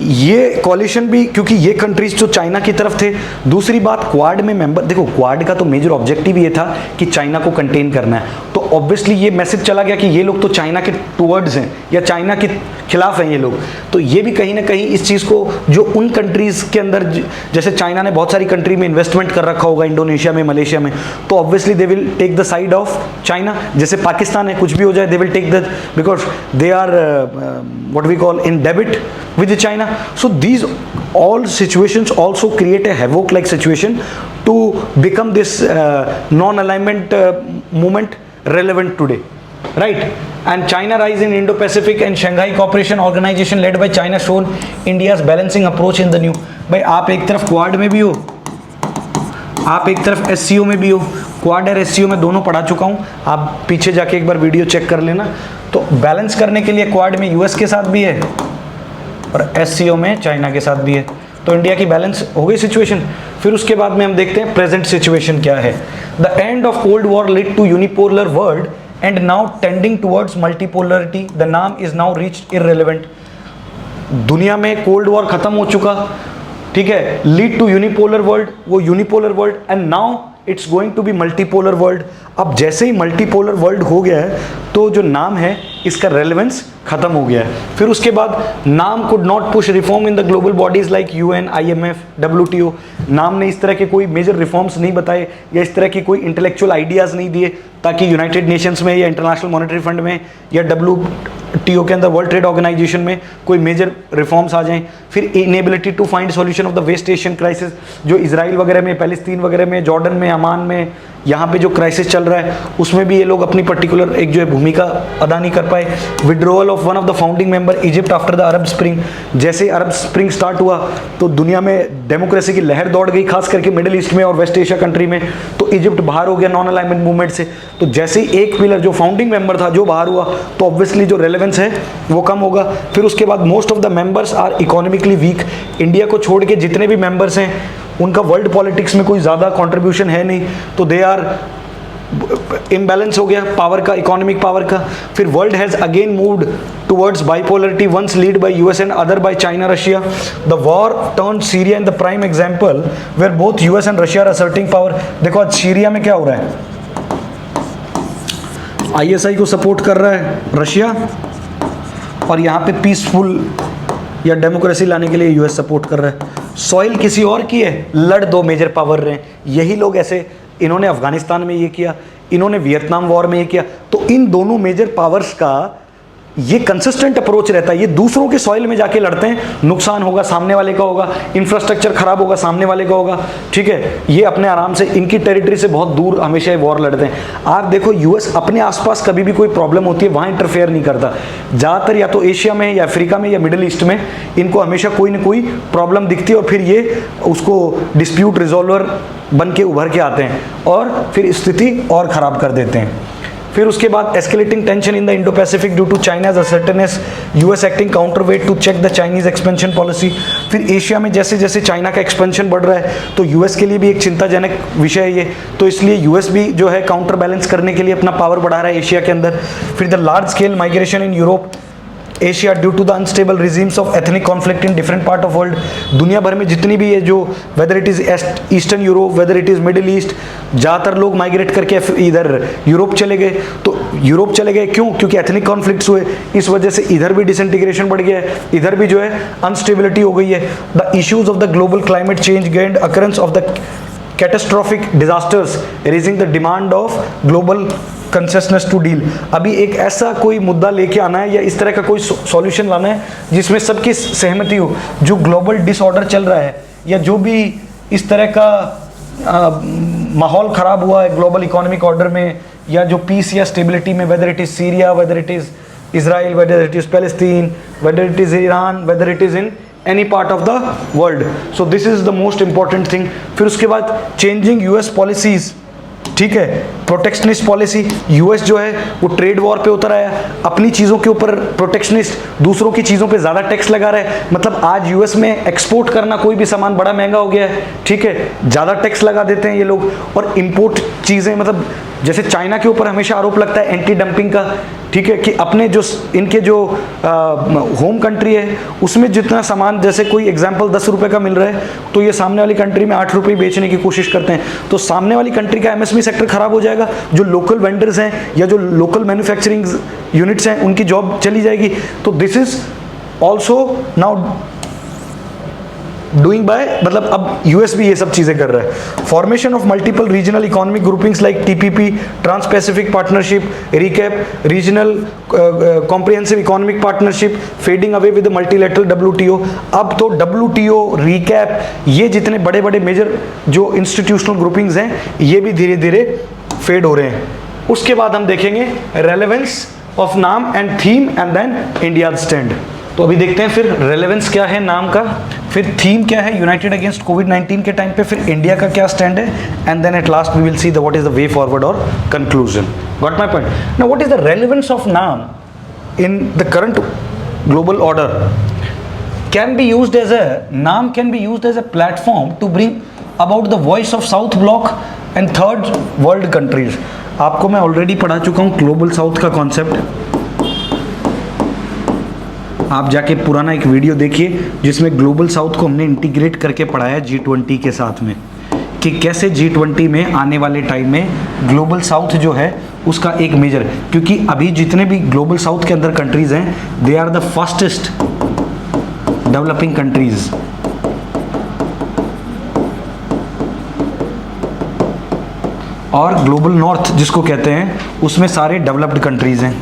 Speaker 1: ये कोलिशन भी क्योंकि ये कंट्रीज जो चाइना की तरफ थे। दूसरी बात, क्वाड में मेंबर, देखो क्वाड का तो मेजर ऑब्जेक्टिव ये था कि चाइना को कंटेन करना है, तो ऑब्वियसली ये मैसेज चला गया कि ये लोग तो चाइना के टुवर्ड्स हैं या चाइना के खिलाफ हैं ये लोग। तो ये भी कहीं ना कहीं इस चीज़ को, जो उन कंट्रीज़ के अंदर, जैसे चाइना ने बहुत सारी कंट्री में इन्वेस्टमेंट कर रखा होगा, इंडोनेशिया में, मलेशिया में, तो obviously they will take the side of China. जैसे पाकिस्तान है, कुछ भी हो जाए they will take the, because they are what we call in debit with China. So these all situations also create a havoc like situation to become this non-alignment movement relevant today, right? And China rise in Indo-Pacific and Shanghai Cooperation Organization led by China shown India's balancing approach in the new. भाई आप एक तरफ क्वाड में भी हो, आप एक तरफ SCO में भी हो, क्वाड और SCO में दोनों पढ़ा चुका हूँ, आप पीछे जाके एक बार वीडियो चेक कर लेना। तो बैलेंस करने के लिए क्वाड में US के साथ भी है और SCO में चाइना के साथ भी है, तो इंडिया की बैलेंस हो गई सिचुएशन। फिर उसके बाद में हम देखते हैं प्रेजेंट सिचुएशन क्या है। The end of cold war lead to unipolar world and now tending towards multipolarity, the NAM is now reached irrelevant. दुनिया में कोल्ड वॉर खत्म हो चुका, ठीक है, लीड टू यूनिपोलर वर्ल्ड, वो unipolar world, and now it's going to be multipolar world. अब जैसे ही मल्टीपोलर वर्ल्ड हो गया है तो जो नाम है इसका रेलेवेंस खत्म हो गया है। फिर उसके बाद नाम could not push reform in the global bodies like UN, IMF, WTO। नाम ने इस तरह के कोई मेजर रिफॉर्म्स नहीं बताए या इस तरह की कोई इंटेलेक्चुअल आइडियाज़ नहीं दिए ताकि यूनाइटेड नेशंस में या इंटरनेशनल मॉनेटरी फंड में या WTO के अंदर, वर्ल्ड ट्रेड ऑर्गेनाइजेशन में कोई मेजर रिफॉर्म्स आ जाएं। फिर inability to find solution of the West Asian crisis, जो इसराइल वगैरह में, पैलेस्तीन वगैरह में, जॉर्डन में, अमान में, यहाँ पे जो क्राइसिस चल रहा है उसमें भी ये लोग अपनी पर्टिकुलर एक जो है भूमिका अदा नहीं कर पाए। Withdrawal of one of the founding member Egypt after the Arab spring, जैसे अरब स्प्रिंग स्टार्ट हुआ तो दुनिया में डेमोक्रेसी की लहर दौड़ गई, खास करके मिडिल ईस्ट में और वेस्ट एशिया कंट्री में, तो इजिप्ट बाहर हो गया नॉन अलाइनमेंट मूवमेंट से। तो जैसे ही एक पिलर जो फाउंडिंग मेंबर था जो बाहर हुआ तो ऑब्वियसली जो रेलेवेंस है वो कम होगा। फिर उसके बाद most of the members are economically weak, India को छोड़ के जितने भी मेंबर्स हैं उनका वर्ल्ड पॉलिटिक्स में कोई ज़्यादा कंट्रीब्यूशन है नहीं, तो दे आर इम्बैलेंस हो गया पावर का, इकोनॉमिक पावर का। फिर world has again moved towards bipolarity, once lead by US and other by China, Russia. The war turn Syria in the prime example where both US and Russia are asserting power. देखो आज सीरिया में क्या हो रहा है, ISI को सपोर्ट कर रहा है रशिया और यहाँ पे पीसफुल या डेमोक्रेसी लाने के लिए US सपोर्ट कर रहा है। सॉइल किसी और की है, लड़ दो मेजर पावर रहे हैं। यही लोग ऐसे, इन्होंने अफगानिस्तान में ये किया, इन्होंने वियतनाम वॉर में ये किया। तो इन दोनों मेजर पावर्स का ये कंसिस्टेंट अप्रोच रहता है, ये दूसरों के सॉइल में जाके लड़ते हैं, नुकसान होगा सामने वाले का होगा, इंफ्रास्ट्रक्चर खराब होगा सामने वाले का होगा, ठीक है। ये अपने आराम से इनकी टेरिटरी से बहुत दूर हमेशा ये वॉर लड़ते हैं। आप देखो US अपने आसपास कभी भी कोई प्रॉब्लम होती है वहाँ इंटरफेयर नहीं करता, ज़्यादातर या तो एशिया में या अफ्रीका में या मिडिल ईस्ट में इनको हमेशा कोई ना कोई प्रॉब्लम दिखती है और फिर ये उसको डिस्प्यूट रिजॉल्वर बन के उभर के आते हैं और फिर स्थिति और ख़राब कर देते हैं। फिर उसके बाद escalating tension in the Indo Pacific due to China's assertiveness, US acting counterweight to check the Chinese expansion policy. फिर एशिया में जैसे जैसे चाइना का एक्सपेंशन बढ़ रहा है तो यूएस के लिए भी एक चिंताजनक विषय है ये, तो इसलिए यूएस भी जो है काउंटर बैलेंस करने के लिए अपना पावर बढ़ा रहा है एशिया के अंदर। फिर the large scale migration in Europe Asia due to the unstable regimes of ethnic conflict in different part of world. दुनिया भर में जितनी भी है जो whether it is Eastern Europe, whether it is Middle East, ज़्यादातर लोग माइग्रेट करके इधर यूरोप चले गए। तो यूरोप चले गए क्यों? क्योंकि एथनिक कॉन्फ्लिक्ट्स हुए, इस वजह से इधर भी डिसइंटीग्रेशन बढ़ गया है, इधर भी जो है अनस्टेबिलिटी हो गई है। The issues of the global climate change gained occurrence of the catastrophic disasters raising the demand of global consciousness to deal. अभी एक ऐसा कोई मुद्दा लेके आना है या इस तरह का कोई सॉल्यूशन लाना है जिसमें सबकी सहमति हो। जो ग्लोबल डिसऑर्डर चल रहा है या जो भी इस तरह का माहौल ख़राब हुआ है ग्लोबल इकोनॉमिक ऑर्डर में, या जो पीस या स्टेबिलिटी में, weather it is Syria, weather it is Israel, weather it is Palestine, weather it is Iran, weather it is in any part of the world. So this is the most important thing. फिर उसके बाद चेंजिंग यूएस पॉलिसीज़, ठीक है, प्रोटेक्शनिस्ट पॉलिसी। यूएस जो है वो ट्रेड वॉर पे उतर आया, अपनी चीज़ों के ऊपर प्रोटेक्शनिस्ट, दूसरों की चीज़ों पे ज़्यादा टैक्स लगा रहा है। मतलब आज यूएस में एक्सपोर्ट करना कोई भी सामान बड़ा महंगा हो गया है, ठीक है, ज़्यादा टैक्स लगा देते हैं ये लोग। और इम्पोर्ट चीज़ें, मतलब जैसे चाइना के ऊपर हमेशा आरोप लगता है एंटी डंपिंग का, ठीक है, कि अपने जो इनके जो होम कंट्री है उसमें जितना सामान, जैसे कोई एग्जांपल 10 रुपये का मिल रहा है तो ये सामने वाली कंट्री में 8 रुपये बेचने की कोशिश करते हैं, तो सामने वाली कंट्री का एमएसएमई सेक्टर खराब हो जाएगा, जो लोकल वेंडर्स हैं या जो लोकल मैन्युफैक्चरिंग यूनिट्स हैं उनकी जॉब चली जाएगी। तो this is also now doing by, मतलब अब यूएस भी ये सब चीज़ें कर रहा है। Formation of multiple regional economic groupings like TPP, Trans Pacific partnership, RCEP, regional comprehensive economic partnership, fading away with multilateral WTO. अब तो डब्ल्यूटीओ, रिकैप, ये जितने बड़े बड़े मेजर जो इंस्टीट्यूशनल ग्रुपिंग्स हैं ये भी धीरे धीरे फेड हो रहे हैं। उसके बाद हम देखेंगे relevance of NAM and theme and then India stand. तो अभी देखते हैं फिर रेलेवेंस क्या है नाम का, फिर थीम क्या है यूनाइटेड अगेंस्ट कोविड-19 के टाइम पे, फिर इंडिया का क्या स्टैंड है, and then at last we will see the what is the way forward और conclusion. Got my point? Now what is the relevance of NAM in the current global order? Can be used as a, NAM can be used as a platform to bring about the voice of south bloc and third world countries. आपको मैं ऑलरेडी पढ़ा चुका हूँ ग्लोबल साउथ का कॉन्सेप्ट, आप जाके पुराना एक वीडियो देखिए जिसमें ग्लोबल साउथ को हमने इंटीग्रेट करके पढ़ाया G20 के साथ में, कि कैसे G20 में आने वाले टाइम में ग्लोबल साउथ जो है उसका एक मेजर, क्योंकि अभी जितने भी ग्लोबल साउथ के अंदर कंट्रीज हैं they are the fastest developing countries. और ग्लोबल नॉर्थ जिसको कहते हैं उसमें सारे डेवलप्ड कंट्रीज हैं।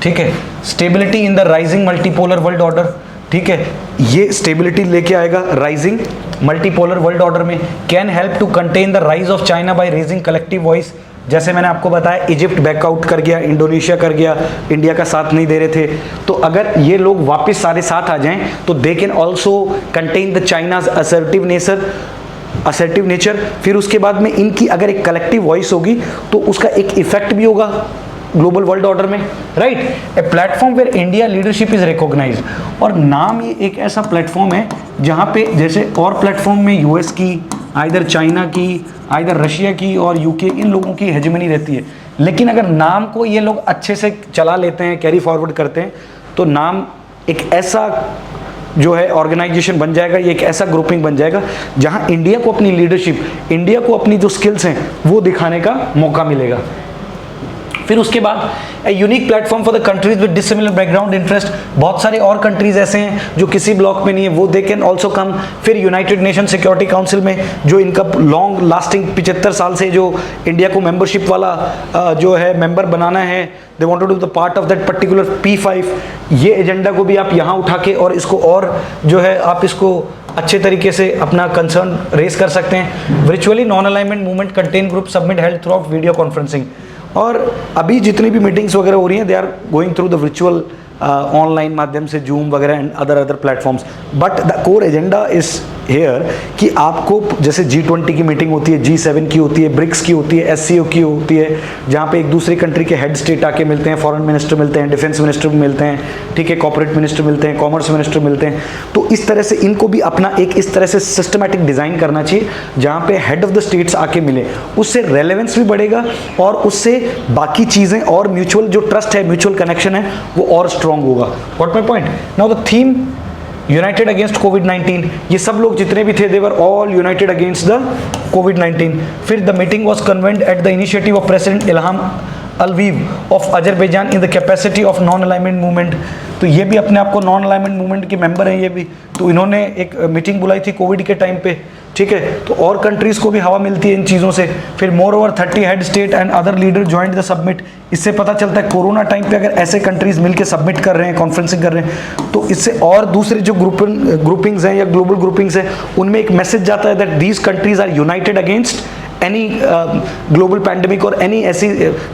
Speaker 1: ठीक है, stability in the rising multipolar world order, ठीक है, ये स्टेबिलिटी लेके आएगा राइजिंग मल्टीपोलर वर्ल्ड ऑर्डर में। Can help to contain the rise of China by raising collective voice. जैसे मैंने आपको बताया इजिप्ट बैकआउट कर गया, इंडोनेशिया कर गया, इंडिया का साथ नहीं दे रहे थे, तो अगर ये लोग वापस सारे साथ आ जाएं तो they can also contain the China's assertive nature. फिर उसके बाद में इनकी अगर एक कलेक्टिव वॉइस होगी तो उसका एक इफेक्ट भी होगा ग्लोबल वर्ल्ड ऑर्डर में, right. A platform where India leadership is recognized. और नाम ये एक ऐसा प्लेटफॉर्म है जहाँ पे जैसे और प्लेटफॉर्म में यूएस की, आइदर चाइना की, आइदर रशिया की और यूके, इन लोगों की हेजेमनी रहती है, लेकिन अगर नाम को ये लोग अच्छे से चला लेते हैं, कैरी फॉरवर्ड करते हैं, तो नाम एक ऐसा जो है ऑर्गेनाइजेशन बन जाएगा, ये एक ऐसा ग्रुपिंग बन जाएगा जहाँ इंडिया को अपनी लीडरशिप, इंडिया को अपनी जो स्किल्स हैं वो दिखाने का मौका मिलेगा। फिर उसके बाद unique platform for the countries with dissimilar background interest. बहुत सारे और कंट्रीज ऐसे हैं जो किसी ब्लॉक में नहीं है, वो दे कैन ऑल्सो कम। फिर यूनाइटेड नेशन सिक्योरिटी काउंसिल में जो इनका लॉन्ग लास्टिंग 75 साल से जो इंडिया को मेंबरशिप वाला जो है मेंबर बनाना है, they want to do the part of that particular P5। ये एजेंडा को भी आप यहाँ उठा के और इसको और जो है आप इसको अच्छे तरीके से अपना कंसर्न रेज कर सकते हैं। Virtually non alignment movement contact group summit held throughout video conferencing. और अभी जितनी भी मीटिंग्स वगैरह हो रही हैं they are going through the virtual online माध्यम से जूम वगैरह and other platforms. But the core agenda is here कि आपको जैसे G20 की मीटिंग होती है, G7 की होती है, ब्रिक्स की होती है, SCO की होती है, जहाँ पे एक दूसरी कंट्री के हेड स्टेट आके मिलते हैं, फॉरेन मिनिस्टर मिलते हैं, डिफेंस मिनिस्टर मिलते हैं, ठीक है, कॉर्पोरेट मिनिस्टर मिलते हैं, कॉमर्स मिनिस्टर मिलते हैं। तो इस तरह से इनको भी अपना एक इस तरह से सिस्टमैटिक डिज़ाइन करना चाहिए जहाँ पे हेड ऑफ द स्टेट्स आके मिले, उससे रेलेवेंस भी बढ़ेगा और उससे बाकी चीज़ें और म्यूचुअल जो ट्रस्ट है, म्यूचुअल कनेक्शन है, वो और स्ट्रांग होगा। What my point now, the theme united against कोविड-19, ये सब लोग जितने भी थे they were all united against the कोविड-19। फिर the meeting was convened at the initiative of president Ilham Aliyev of Azerbaijan in the capacity of non alignment movement. तो ये भी अपने आप को नॉन अलाइनमेंट मूवमेंट के मेंबर हैं ये भी। तो इन्होंने एक मीटिंग बुलाई थी कोविड के टाइम पे, ठीक है, तो और कंट्रीज़ को भी हवा मिलती है इन चीज़ों से। फिर more over 30 head state and other leader joint the submit. इससे पता चलता है कोरोना टाइम पे अगर ऐसे कंट्रीज़ मिलके सबमिट कर रहे हैं, कॉन्फ्रेंसिंग कर रहे हैं, तो इससे और दूसरे जो ग्रुपिंग्स हैं या ग्लोबल ग्रुपिंग्स हैं उनमें एक मैसेज जाता है that these countries are united against any global pandemic और एनी ऐसी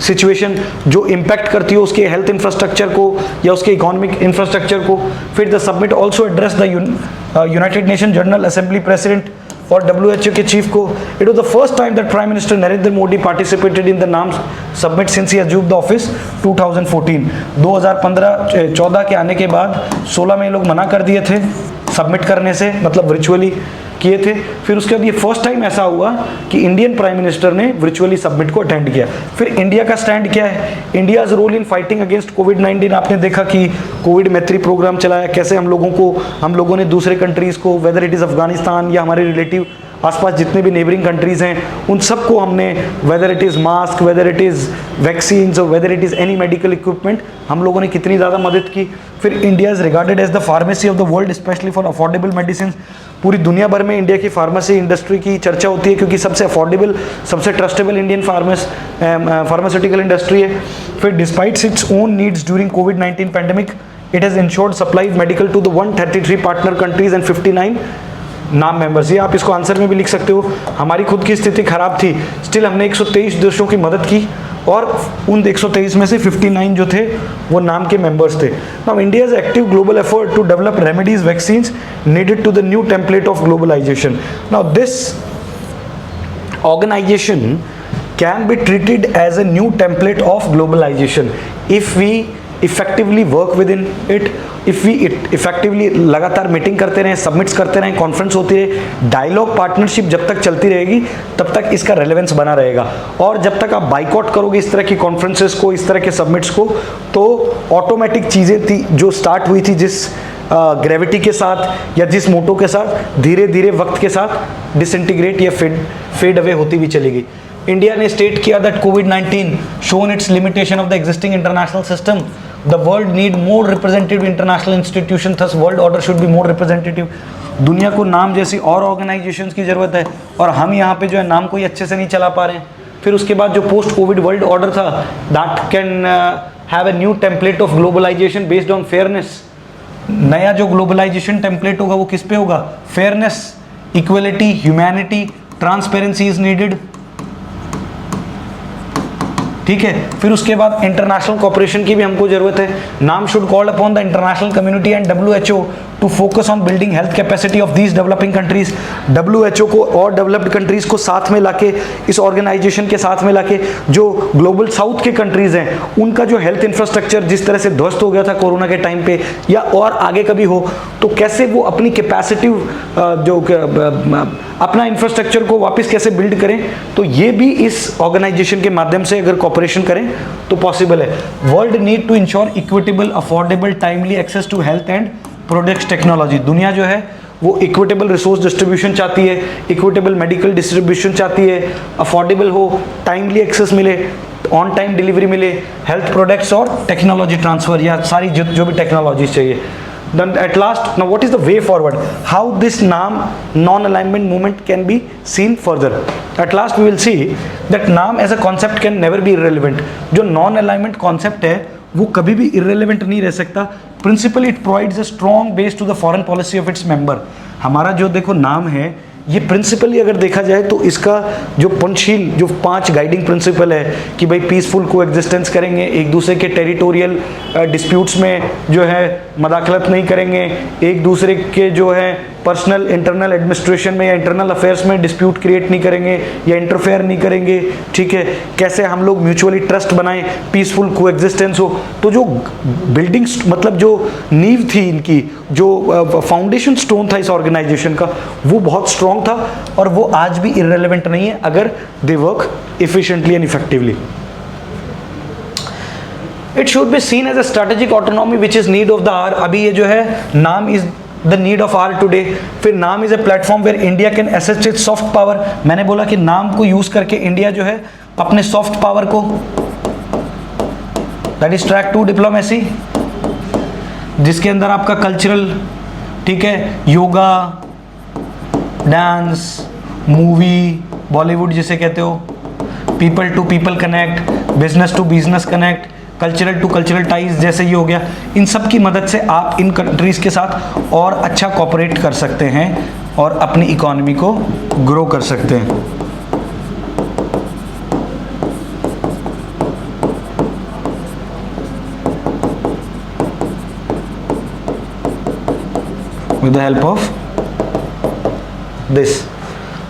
Speaker 1: सिचुएशन जो इम्पैक्ट करती हो उसके हेल्थ इंफ्रास्ट्रक्चर को या उसके इकोनॉमिक इंफ्रास्ट्रक्चर को। फिर the summit also address the United Nation General Assembly president और WHO के चीफ को। It was the first time that prime minister Narendra Modi participated in the NAM summit since he assumed the office 2014। 2014 के आने के बाद 16 में लोग मना कर दिए थे सबमिट करने से, मतलब वर्चुअली किए थे। फिर उसके बाद ये फर्स्ट टाइम ऐसा हुआ कि इंडियन प्राइम मिनिस्टर ने वर्चुअली सबमिट को अटेंड किया। फिर इंडिया का स्टैंड क्या है, India's role in fighting against कोविड-19। आपने देखा कि कोविड मैत्री प्रोग्राम चलाया, कैसे हम लोगों ने दूसरे कंट्रीज़ को, वेदर इट इज़ अफगानिस्तान या हमारे रिलेटिव आसपास जितने भी नेबरिंग कंट्रीज़ हैं, उन सबको हमने, whether it is mask, whether it is vaccines और whether it is any medical equipment, हम लोगों ने कितनी ज़्यादा मदद की। फिर India is regarded as the pharmacy of the world specially for affordable medicine. पूरी दुनिया भर में इंडिया की फार्मेसी इंडस्ट्री की चर्चा होती है क्योंकि सबसे अफोर्डेबल, सबसे ट्रस्टेबल इंडियन फार्मास्यूटिकल इंडस्ट्री है। फिर despite its own needs during कोविड-19 pandemic, it has ensured supply medical to the 133 partner countries and 59 NAM members. ये आप इसको आंसर में भी लिख सकते हो। हमारी खुद की स्थिति खराब थी, स्टिल हमने 123 देशों की मदद की और उन 123 में से 59 जो थे वो नाम के मेंबर्स थे। Now India's active global effort to develop remedies vaccines needed to the new template of globalization. Now this organization can be treated as a new template of globalization if we effectively work within it, if we effectively लगातार मीटिंग करते रहें, सबमिट्स करते रहें, कॉन्फ्रेंस होती रहे, डायलॉग पार्टनरशिप जब तक चलती रहेगी तब तक इसका रेलेवेंस बना रहेगा। और जब तक आप बाइकआउट करोगे इस तरह की कॉन्फ्रेंसेस को, इस तरह के सबमिट्स को, तो ऑटोमेटिक चीज़ें थी जो स्टार्ट हुई थी जिस ग्रेविटी के साथ या जिस मोटो के साथ, धीरे धीरे वक्त के साथ डिसइंटीग्रेट या फेड अवे होती भी चलेगी। इंडिया ने स्टेट किया that covid shown it's limitation of the existing international system, the world need more representative international institution, thus world order should be more representative. दुनिया को नाम जैसी और ऑर्गेनाइजेशंस की ज़रूरत है और हम यहाँ पे जो है नाम कोई अच्छे से नहीं चला पा रहे हैं। फिर उसके बाद जो पोस्ट कोविड वर्ल्ड ऑर्डर था, that can have a new template of globalization based on fairness. नया जो ग्लोबलाइजेशन टेम्पलेट होगा वो किस पे होगा, fairness, equality, humanity, transparency is needed, ठीक है। फिर उसके बाद इंटरनेशनल कोऑपरेशन की भी हमको जरूरत है। NAM should call upon the international community and WHO to focus on building health capacity of these developing countries. WHO को और डेवलप्ड कंट्रीज को साथ में लाके, इस ऑर्गेनाइजेशन के साथ में लाके, जो ग्लोबल साउथ के कंट्रीज हैं उनका जो हेल्थ इंफ्रास्ट्रक्चर जिस तरह से ध्वस्त हो गया था कोरोना के टाइम पे या और आगे कभी हो, तो कैसे वो अपनी कैपेसिटी जो अपना इंफ्रास्ट्रक्चर को वापस कैसे बिल्ड करें, तो ये भी इस ऑर्गेनाइजेशन के माध्यम से अगर कॉपरेशन करें तो पॉसिबल है। World need to ensure equitable, affordable, timely access to health and products technology. दुनिया जो है वो इक्विटेबल रिसोर्स डिस्ट्रीब्यूशन चाहती है, इक्विटेबल मेडिकल डिस्ट्रीब्यूशन चाहती है, अफोर्डेबल हो, टाइमली एक्सेस मिले, ऑन टाइम डिलीवरी मिले, हेल्थ प्रोडक्ट्स और टेक्नोलॉजी ट्रांसफर, या सारी जो भी टेक्नोलॉजीज चाहिए। Then at last, now what is the way forward? How this NAM non-alignment movement can be seen further? At last we will see that NAM as a concept can never be irrelevant. जो non-alignment concept है वो कभी भी irrelevant नहीं रह सकता। Principally it provides a strong base to the foreign policy of its member. हमारा जो देखो नाम है ये प्रिंसिपली अगर देखा जाए तो इसका जो पंचशील जो 5 गाइडिंग प्रिंसिपल है कि भाई पीसफुल को एग्जिस्टेंस करेंगे, एक दूसरे के टेरिटोरियल डिस्प्यूट्स में जो है मदाखलत नहीं करेंगे, एक दूसरे के जो है पर्सनल इंटरनल एडमिनिस्ट्रेशन में या इंटरनल अफेयर्स में डिस्प्यूट क्रिएट नहीं करेंगे या इंटरफेयर नहीं करेंगे, ठीक है, कैसे हम लोग म्यूचुअली ट्रस्ट बनाएं, पीसफुल को एग्जिस्टेंस हो। तो जो बिल्डिंग मतलब जो नींव थी इनकी, जो फाउंडेशन स्टोन था इस ऑर्गेनाइजेशन का, वो बहुत स्ट्रॉन्ग था और वो आज भी इररिलेवेंट नहीं है अगर they work efficiently and effectively. It should be seen as a strategic autonomy which is need of the hour. अभी ये जो है NAM is the need of hour today, फिर NAM is a platform where India can assert its soft power. मैंने बोला कि नाम को यूज करके इंडिया जो है अपने सॉफ्ट पावर को, that is track two diplomacy, जिसके अंदर आपका कल्चरल, ठीक है, योगा, डांस, मूवी, बॉलीवुड जिसे कहते हो, people to people connect, business to business connect, cultural to cultural ties जैसे ये हो गया, इन सब की मदद से आप इन कंट्रीज़ के साथ और अच्छा कोऑपरेट कर सकते हैं और अपनी इकोनॉमी को ग्रो कर सकते हैं। With the help of this,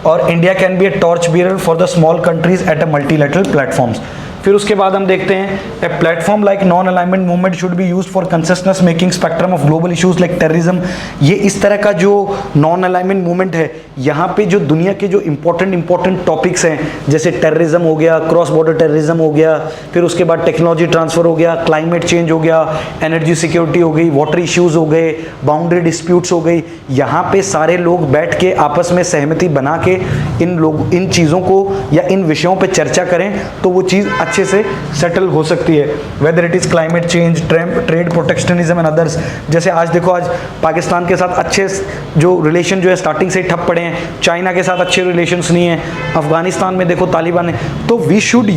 Speaker 1: और India can be a torch bearer for the small countries at a multilateral platforms. फिर उसके बाद हम देखते हैं a platform like non alignment movement should be used for consensus making spectrum of global issues like terrorism. ये इस तरह का जो नॉन अलाइनमेंट मूवमेंट है, यहाँ पे जो दुनिया के जो इंपॉर्टेंट टॉपिक्स हैं, जैसे टेररिज्म हो गया, क्रॉस बॉर्डर टेररिज्म हो गया, फिर उसके बाद टेक्नोलॉजी ट्रांसफर हो गया, क्लाइमेट चेंज हो गया, एनर्जी सिक्योरिटी हो गई, वाटर इश्यूज हो गए, बाउंड्री डिस्प्यूट्स हो गई, यहाँ पे सारे लोग बैठ के आपस में सहमति बना के इन चीज़ों को या इन विषयों पे चर्चा करें तो वो चीज़ अच्छे से सेटल हो सकती है। Weather it is climate change, trade protectionism and others. जैसे आज देखो, आज पाकिस्तान के साथ अच्छे जो रिलेशन जो है स्टार्टिंग से ही ठप पड़े हैं, चाइना के साथ अच्छे रिलेशंस नहीं है, अफगानिस्तान में देखो तालिबान है। तो वी शुड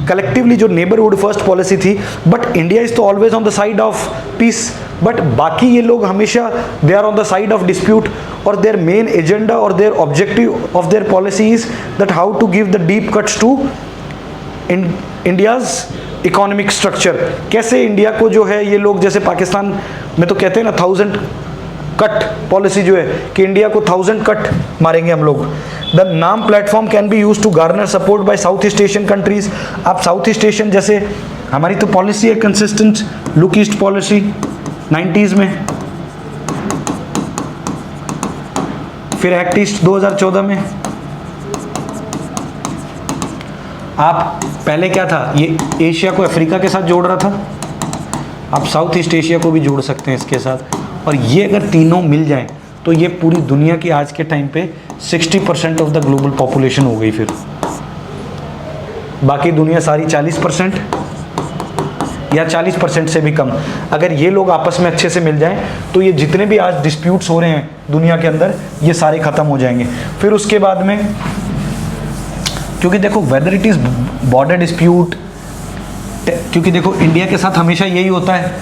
Speaker 1: कलेक्टिवली जो नेबरहुड फर्स्ट पॉलिसी थी, बट इंडिया इज तो always on the side of peace, but बाकी ये लोग हमेशा they are on the side of dispute, और देयर मेन एजेंडा और their objective of their policy is that how to give the deep cuts to India's economic structure. कैसे इंडिया को जो है ये लोग, जैसे पाकिस्तान में तो कहते हैं ना 1000 कट पॉलिसी जो है कि इंडिया को 1000 कट मारेंगे हम लोग। The NAM platform can be use to garner support by South East Asian countries. आप साउथ ईस्ट एशियन, जैसे हमारी तो पॉलिसी है consistent look east policy 90s में, फिर एक्ट ईस्ट 2014 में। आप पहले क्या था, ये एशिया को अफ्रीका के साथ जोड़ रहा था, आप साउथ ईस्ट एशिया को भी जोड़ सकते हैं इसके साथ, और ये अगर तीनों मिल जाएं तो ये पूरी दुनिया की आज के टाइम पे 60% ऑफ द ग्लोबल पॉपुलेशन हो गई। फिर बाकी दुनिया सारी 40% या 40% से भी कम, अगर ये लोग आपस में अच्छे से मिल जाएं तो ये जितने भी आज डिस्प्यूट्स हो रहे हैं दुनिया के अंदर, ये सारे ख़त्म हो जाएंगे। फिर उसके बाद में, क्योंकि देखो weather it is border dispute, क्योंकि देखो इंडिया के साथ हमेशा यही होता है,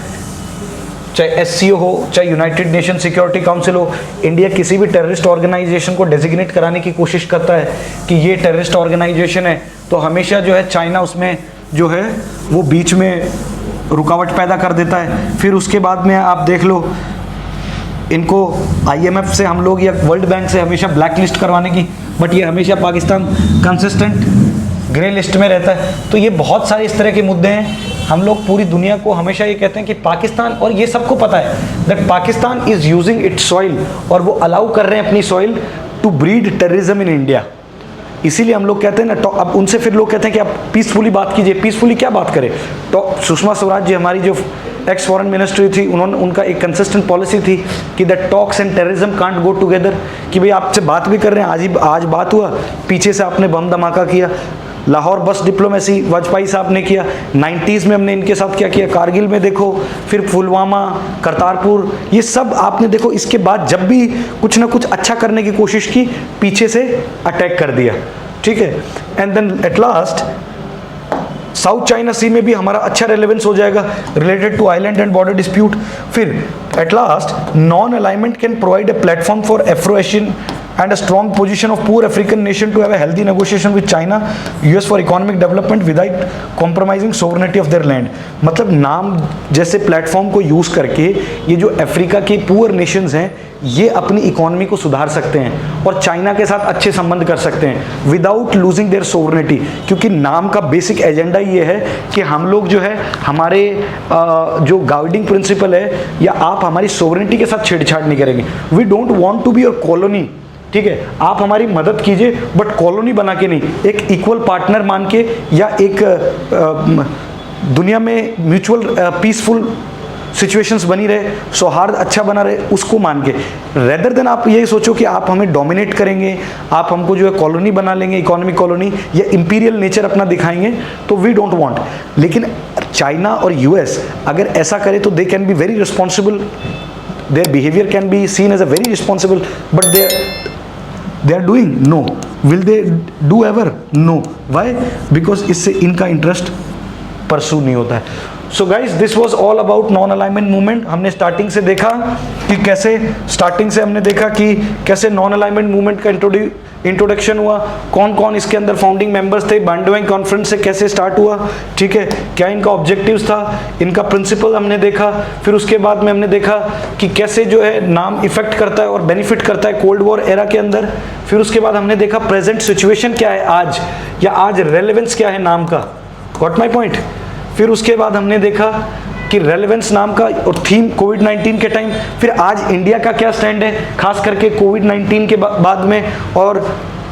Speaker 1: चाहे SCO हो, चाहे यूनाइटेड नेशन सिक्योरिटी काउंसिल हो, इंडिया किसी भी टेररिस्ट ऑर्गेनाइजेशन को डेजिग्नेट कराने की कोशिश करता है कि ये टेररिस्ट ऑर्गेनाइजेशन है, तो हमेशा जो है चाइना उसमें जो है वो बीच में रुकावट पैदा कर देता है। फिर उसके बाद में आप देख लो, इनको IMF से हम लोग या वर्ल्ड बैंक से हमेशा ब्लैक लिस्ट करवाने की, बट ये हमेशा पाकिस्तान कंसिस्टेंट ग्रे लिस्ट में रहता है। तो ये बहुत सारे इस तरह के मुद्दे हैं। हम लोग पूरी दुनिया को हमेशा ये कहते हैं कि पाकिस्तान, और ये सबको पता है that Pakistan is using its soil, और वो अलाउ कर रहे हैं अपनी soil to breed terrorism in India. इसीलिए हम लोग कहते हैं ना, तो अब उनसे फिर लोग कहते हैं कि आप पीसफुली बात कीजिए। पीसफुली क्या बात करें? तो सुषमा स्वराज जी, हमारी जो एक्स फॉरेन मिनिस्ट्री थी, उनका एक कंसिस्टेंट पॉलिसी थी कि that talks and terrorism can't go together, कि भाई आपसे बात भी कर रहे हैं, आज बात हुआ, पीछे से आपने बम धमाका किया। लाहौर बस डिप्लोमेसी वाजपेयी साहब ने किया, 90s में हमने इनके साथ क्या किया, कारगिल में देखो, फिर पुलवामा, करतारपुर, ये सब आपने देखो। इसके बाद जब भी कुछ ना कुछ अच्छा करने की कोशिश की, पीछे से अटैक कर दिया, ठीक है। And then at last South China Sea में भी हमारा अच्छा रेलेवेंस हो जाएगा related to island and border dispute. फिर at last non alignment can provide a platform for Afro Asian and a strong position of poor African nation to have a healthy negotiation with China, US for economic development without compromising sovereignty of their land। मतलब नाम जैसे प्लेटफॉर्म को यूज़ करके ये जो अफ्रीका के पुअर नेशंस हैं ये अपनी इकोनॉमी को सुधार सकते हैं और चाइना के साथ अच्छे संबंध कर सकते हैं विदाउट लूजिंग देयर सोवरेनिटी, क्योंकि नाम का बेसिक एजेंडा ये है कि हम लोग जो है हमारे जो गाइडिंग प्रिंसिपल है या आप हमारी सोवरेनिटी के साथ छेड़छाड़ नहीं करेंगे। We don't want to be your colony, ठीक है, आप हमारी मदद कीजिए बट कॉलोनी बना के नहीं, एक इक्वल पार्टनर मान के या एक दुनिया में म्यूचुअल पीसफुल सिचुएशंस बनी रहे, सौहार्द अच्छा बना रहे, उसको मान के, रेदर देन आप यही सोचो कि आप हमें डोमिनेट करेंगे, आप हमको जो है कॉलोनी बना लेंगे, इकोनॉमिक कॉलोनी या इंपीरियल नेचर अपना दिखाएंगे, तो वी डोंट वांट। लेकिन चाइना और यूएस अगर ऐसा करे तो they can be very responsible, their behaviour can be seen as a very responsible, but they are doing no. Will they do ever? No. Why? Because इससे इनका इंटरेस्ट परसू नहीं होता है। So guys this was all about non alignment movement. हमने स्टार्टिंग से देखा कि कैसे नॉन अलाइनमेंट मूवमेंट का इंट्रोडक्शन हुआ, कौन कौन इसके अंदर फाउंडिंग मेंबर्स थे, बैंडवाइन कॉन्फ्रेंस से कैसे स्टार्ट हुआ, ठीक है, क्या इनका ऑब्जेक्टिव्स था, इनका प्रिंसिपल हमने देखा। फिर उसके बाद में हमने देखा कि कैसे जो है नाम इफेक्ट करता है और बेनिफिट करता है कोल्ड वॉर एरा के अंदर। फिर उसके बाद हमने देखा प्रेजेंट सिचुएशन क्या है आज, या आज रेलेवेंस क्या है नाम का। Got my point? फिर उसके बाद हमने देखा कि रेलेवेंस नाम का और थीम कोविड-19 के टाइम, फिर आज इंडिया का क्या स्टैंड है खास करके कोविड-19 के बाद में, और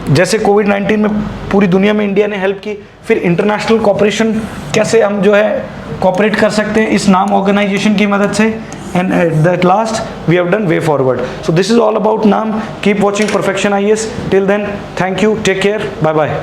Speaker 1: जैसे कोविड-19 में पूरी दुनिया में इंडिया ने हेल्प की, फिर इंटरनेशनल कॉपरेशन कैसे हम जो है कॉपरेट कर सकते हैं इस नाम ऑर्गेनाइजेशन की मदद से, and at that last we have done way forward. So this is all about NAM. Keep watching Perfection IAS। Till then, thank you, take care, bye bye.